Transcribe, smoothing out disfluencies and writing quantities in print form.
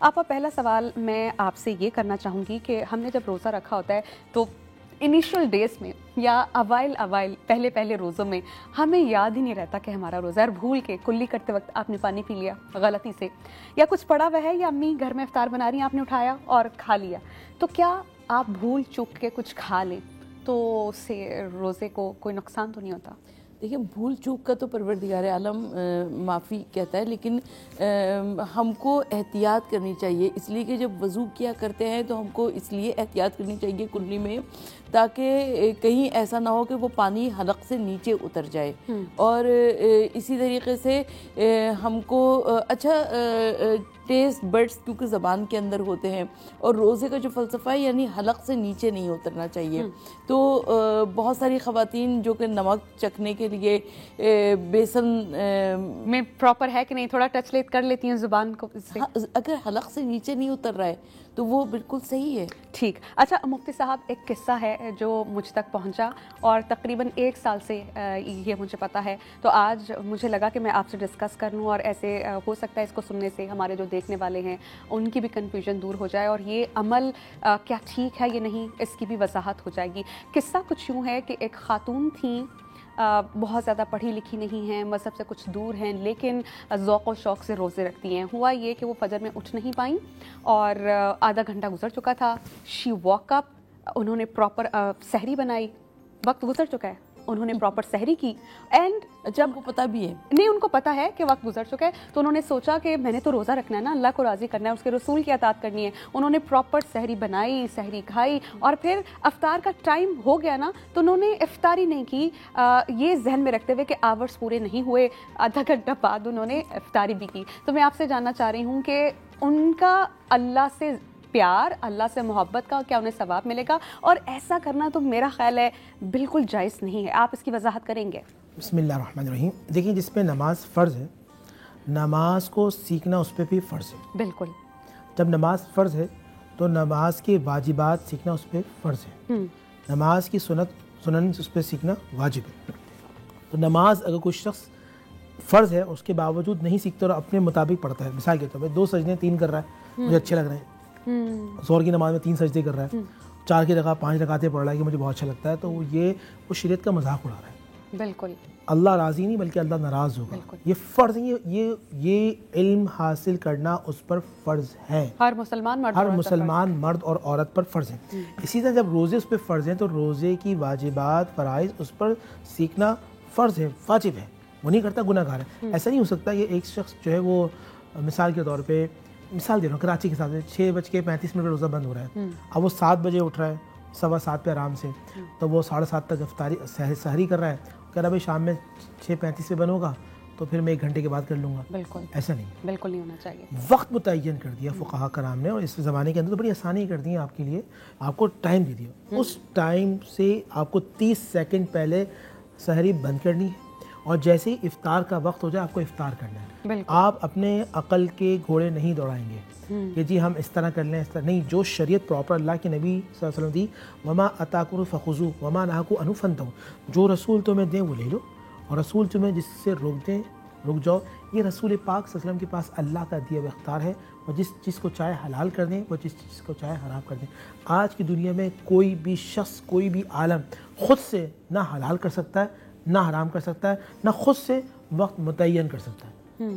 आपा पहला सवाल मैं आपसे ये करना चाहूँगी कि हमने जब रोज़ा रखा होता है तो इनिशियल डेज में या अवाइल पहले रोज़ों में हमें याद ही नहीं रहता कि हमारा रोज़ा है, और भूल के कुल्ली करते वक्त आपने पानी पी लिया गलती से, या कुछ पड़ा हुआ है या अम्मी घर में इफ्तार बना रही हैं, आपने उठाया और खा लिया, तो क्या आप भूल चूक के कुछ खा लें तो उससे रोज़े को कोई नुकसान तो नहीं होता? देखिए, भूल चूक का तो परवरदिगार आलम माफ़ी कहता है, लेकिन हमको एहतियात करनी चाहिए। इसलिए कि जब वज़ू किया करते हैं तो हमको इसलिए एहतियात करनी चाहिए कुल्ली में, ताकि कहीं ऐसा ना हो कि वो पानी हलक से नीचे उतर जाए। और इसी तरीके से हमको टेस्ट बड्स क्योंकि ज़बान के अंदर होते हैं, और रोज़े का जो फ़लसफ़ा है यानी हलक से नीचे नहीं उतरना चाहिए। तो बहुत सारी ख़वातीन जो कि नमक चखने के लिए बेसन में प्रॉपर है कि नहीं थोड़ा टच कर लेती हैं ज़ुबान को इससे। हाँ, अगर हलक से नीचे नहीं उतर रहा है तो वो बिल्कुल सही है। ठीक। अच्छा मुफ्ती साहब, एक किस्सा है जो मुझ तक पहुंचा और तकरीबन 1 साल से ये मुझे पता है, तो आज मुझे लगा कि मैं आपसे डिस्कस कर लूँ, और ऐसे हो सकता है इसको सुनने से हमारे जो देखने वाले हैं उनकी भी कन्फ्यूजन दूर हो जाए, और ये अमल क्या ठीक है या नहीं इसकी भी वजाहत हो जाएगी। किस्सा कुछ यूँ है कि एक खातून थी, बहुत ज़्यादा पढ़ी लिखी नहीं हैं, मज़हब से कुछ दूर हैं, लेकिन ज़ौक़ और शौक़ से रोज़े रखती हैं। हुआ ये कि वो फजर में उठ नहीं पाईं और आधा घंटा गुजर चुका था। शी वॉक अप, उन्होंने प्रॉपर सहरी बनाई, वक्त गुजर चुका है, उन्होंने प्रॉपर सहरी की, एंड जब उनको पता भी है नहीं, उनको पता है कि वक्त गुजर चुका है, तो उन्होंने सोचा कि मैंने तो रोज़ा रखना है ना, अल्लाह को राज़ी करना है, उसके रसूल की अतात करनी है। उन्होंने प्रॉपर सहरी बनाई, सहरी खाई, और फिर अफ्तार का टाइम हो गया ना, तो उन्होंने इफ्तारी नहीं की, ये जहन में रखते हुए कि आवर्स पूरे नहीं हुए, आधा घंटा बाद उन्होंने इफ्तारी भी की। तो मैं आपसे जानना चाह रही हूँ कि उनका अल्लाह से प्यार, अल्लाह से मोहब्बत का क्या उन्हें सवाब मिलेगा? और ऐसा करना तो मेरा ख्याल है बिल्कुल जायज़ नहीं है, आप इसकी वजाहत करेंगे? बिस्मिल्लाहिर्रहमानिर्रहीम। देखिए, जिस पे नमाज फ़र्ज़ है, नमाज को सीखना उस पर भी फ़र्ज़ है। बिल्कुल। जब नमाज फ़र्ज़ है तो नमाज के वाजिबात सीखना उस पर फ़र्ज़ है, नमाज की सुनन उस पर सीखना वाजिब है। तो नमाज अगर कोई शख्स फ़र्ज़ है उसके बावजूद नहीं सीखता और अपने मुताबिक पढ़ता है, मिसाल के तौर पर 2 सजदे 3 कर रहा है, मुझे अच्छे लग रहे हैं, ज़ोहर की नमाज में 3 सजदे कर रहा है, 4 की जगह 5 रकातें पढ़ रहा है कि मुझे बहुत अच्छा लगता है, तो वो शरीयत का मजाक उड़ा रहा है। बिल्कुल। अल्लाह राज़ी नहीं बल्कि अल्लाह नाराज़ होगा। ये फ़र्ज़ नहीं, ये इल्म हासिल करना उस पर फ़र्ज़ है, हर मुसलमान मर्द और औरत पर फ़र्ज़ है। इसी तरह जब रोज़े उस पर फ़र्ज़ हैं तो रोज़े की वाजिबात फ़राइज़ उस पर सीखना फ़र्ज़ है, वाजिब है, वो नहीं करता गुनाहगार है। ऐसा नहीं हो सकता कि एक शख्स जो है वो, मिसाल के तौर पर मिसाल दे रहा हूँ, कराची के साथ 6:35 पर रोज़ा बंद हो रहा है, अब वो 7 बजे उठ रहा है, 7:15 पे आराम से, तो वो 7:30 तक इफ्तारी सहरी कर रहा है, कह रहा भाई शाम में 6:35 पे बंद होगा तो फिर मैं 1 घंटे के बाद कर लूँगा। बिल्कुल ऐसा नहीं, बिल्कुल नहीं होना चाहिए। वक्त मुतय्यन कर दिया फुक़हा कराम ने, और इस ज़माने के अंदर तो बड़ी आसानी कर दी है आपके लिए, आपको टाइम दे दिया, उस टाइम से आपको 30 सेकंड पहले सहरी बंद करनी है, और जैसे ही इफ्तार का वक्त हो जाए आपको इफ्तार करना है। आप अपने अकल के घोड़े नहीं दौड़ाएंगे कि जी हम इस तरह कर लें, इस तरह नहीं। जो शरीयत प्रॉपर अल्लाह के नबी सल्लल्लाहु अलैहि वसल्लम दी, वमा अताकुम फखुज़ू वमा नहाकुम अन्हु फंतहू, जो रसूल तुम्हें दें वो ले लो, और रसूल तुम्हें जिससे रोक दें रुक जाओ। ये रसूल पाक सल्लल्लाहु अलैहि वसल्लम के पास अल्लाह का दिया हुआ इख्तियार है, और जिस चीज़ को चाहे हलाल कर दें, वो जिस चीज़ को चाहे हराम कर दें। आज की दुनिया में कोई भी शख्स, कोई भी आलम ख़ुद से ना हलाल कर सकता है, ना हराम कर सकता है, ना खुद से वक्त मुतय्यन कर सकता है।